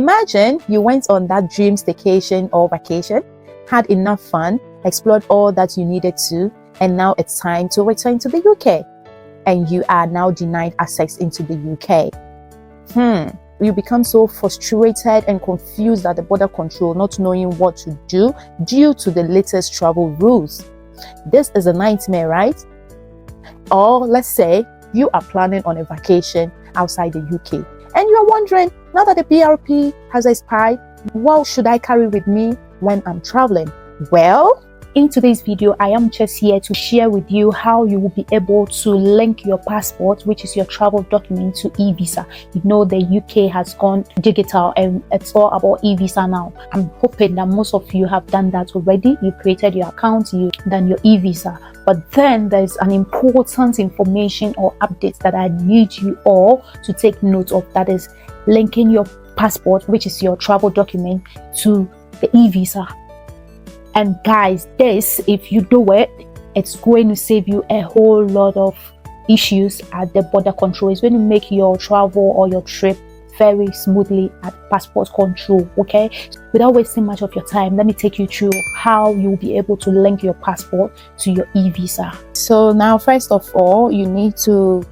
Imagine you went on that dream staycation or vacation, had enough fun, explored all that you needed to, and now it's time to return to the UK. And you are now denied access into the UK. You become so frustrated and confused at the border control, not knowing what to do due to the latest travel rules. This is a nightmare, right? Or let's say you are planning on a vacation outside the UK and you're wondering, now that the BRP has expired, what should I carry with me when I'm traveling? Well, in today's video, I am just here to share with you how you will be able to link your passport, which is your travel document, to e-visa. You know, the UK has gone digital and it's all about e-visa now. I'm hoping that most of you have done that already. You created your account, you've done your e-visa. But then there's an important information or updates that I need you all to take note of. That is linking your passport, which is your travel document, to the e-visa. And guys, this, if you do it, it's going to save you a whole lot of issues at the border control. It's going to make your travel or your trip very smoothly at passport control. Okay, without wasting much of your time, let me take you through how you'll be able to link your passport to your e-visa. So now, first of all, you need to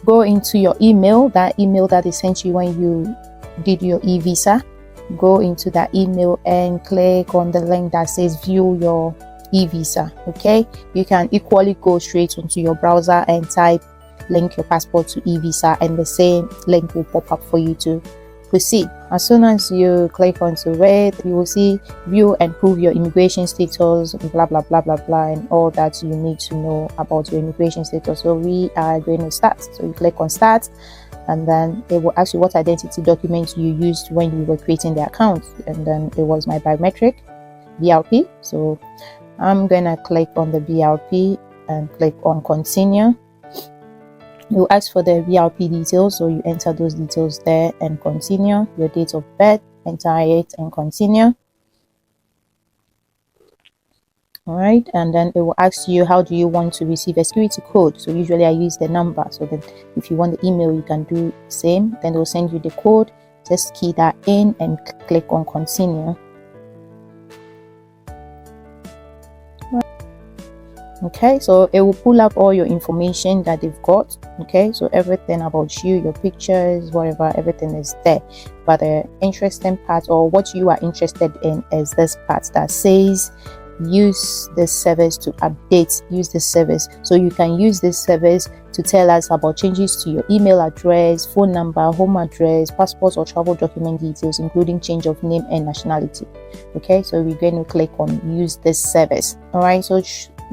go into your email, that email that they sent you when you did your e-visa. Go into that email and click on the link that says view your e-visa. Okay, you can equally go straight onto your browser and type link your passport to e-visa, and the same link will pop up for you to proceed. As soon as you click onto it, you will see view and prove your immigration status, blah blah blah blah blah, and all that you need to know about your immigration status. So we are going to start. So you click on start, and then it will ask you what identity document you used when you were creating the account, and then it was my biometric BRP. So I'm gonna click on the BRP and click on continue. You ask for the BRP details, so you enter those details there and continue. Your date of birth, enter it and continue. All right, and then it will ask you, how do you want to receive a security code? So usually I use the number. So then if you want the email, you can do the same. Then they'll send you the code. Just key that in and click on continue. Okay, so it will pull up all your information that they've got. Okay, so everything about you, your pictures, whatever, everything is there. But the interesting part, or what you are interested in, is this part that says use this service to update. Use this service. So you can use this service to tell us about changes to your email address, phone number, home address, passport or travel document details, including change of name and nationality. Okay, so we're going to click on use this service. All right, so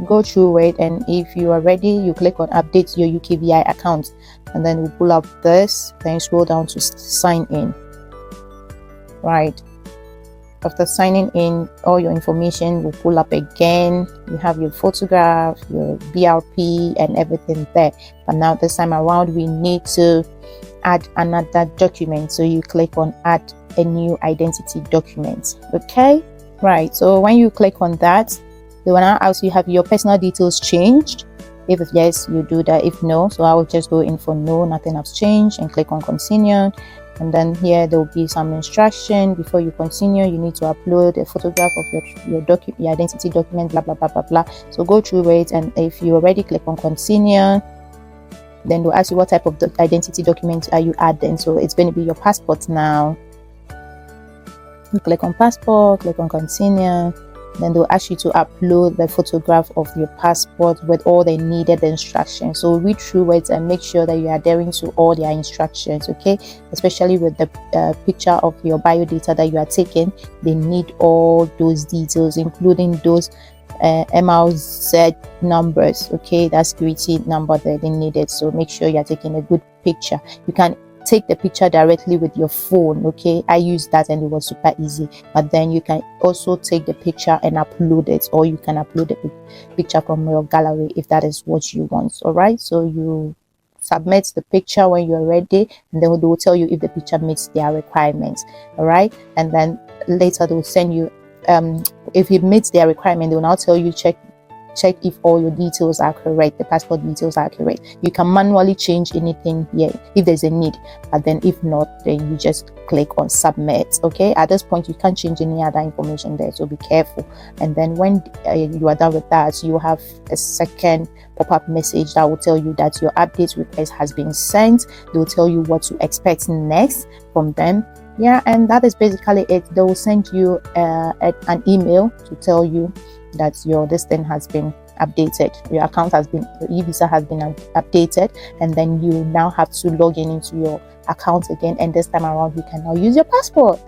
go through it, and if you are ready, you click on update your UKVI account, and then we'll pull up this. Then scroll down to sign in. Right, after signing in, all your information will pull up again. You have your photograph, your BRP, and everything there. But now this time around, we need to add another document. So you click on add a new identity document. Okay, right, so when you click on that, they will now ask you, have your personal details changed? If yes, you do that. If no, so I will just go in for no, nothing has changed, and click on continue. And then here there will be some instruction. Before you continue, you need to upload a photograph of your identity document, blah blah blah blah blah. So go through it, and if you already click on continue, then they'll ask you what type of identity document are you adding. So it's going to be your passport now. You click on passport, click on continue. Then they'll ask you to upload the photograph of your passport with all the needed instructions. So read through it and make sure that you are adhering to all their instructions. Okay, especially with the picture of your biodata that you are taking, they need all those details, including those MRZ numbers. Okay, that security number that they needed. So make sure you are taking a good picture. You can take the picture directly with your phone. Okay, I used that and it was super easy. But then you can also take the picture and upload it, or you can upload the picture from your gallery if that is what you want. All right, so you submit the picture when you're ready, and then they will tell you if the picture meets their requirements. All right, and then later they will send you if it meets their requirement, they will now tell you check check if all your details are correct, the passport details are correct. You can manually change anything here if there's a need, but then if not, then you just click on submit. Okay, at this point you can't change any other information there, so be careful. And then when you are done with that, you have a second pop-up message that will tell you that your update request has been sent. They will tell you what to expect next from them. Yeah, and that is basically it. They will send you an email to tell you that this thing has been updated, your account has been, your e-visa has been updated, and then you now have to log into your account again, and this time around you can now use your passport.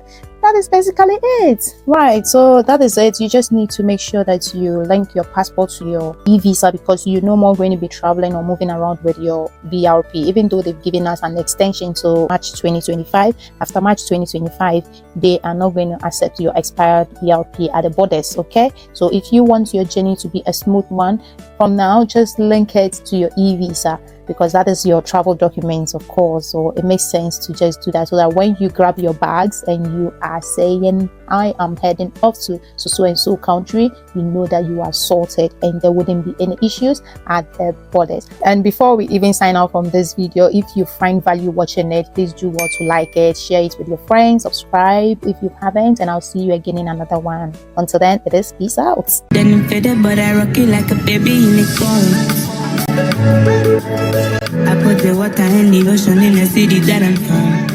That is basically it, right? So that is it. You just need to make sure that you link your passport to your e-visa, because you're no more going to be traveling or moving around with your BRP, even though they've given us an extension to March 2025. After March 2025, they are not going to accept your expired BRP at the borders. Okay, so if you want your journey to be a smooth one from now, just link it to your e-visa, because that is your travel documents, of course. So it makes sense to just do that, so that when you grab your bags and you are saying, I am heading off to so and so country, you know that you are sorted and there wouldn't be any issues at the borders. And before we even sign out from this video, if you find value watching it, please do what to like it, share it with your friends, subscribe if you haven't, and I'll see you again in another one. Until then, it is peace out. Then faded, but I rock it like a baby in a car. I put the water in the ocean in the city that I'm from.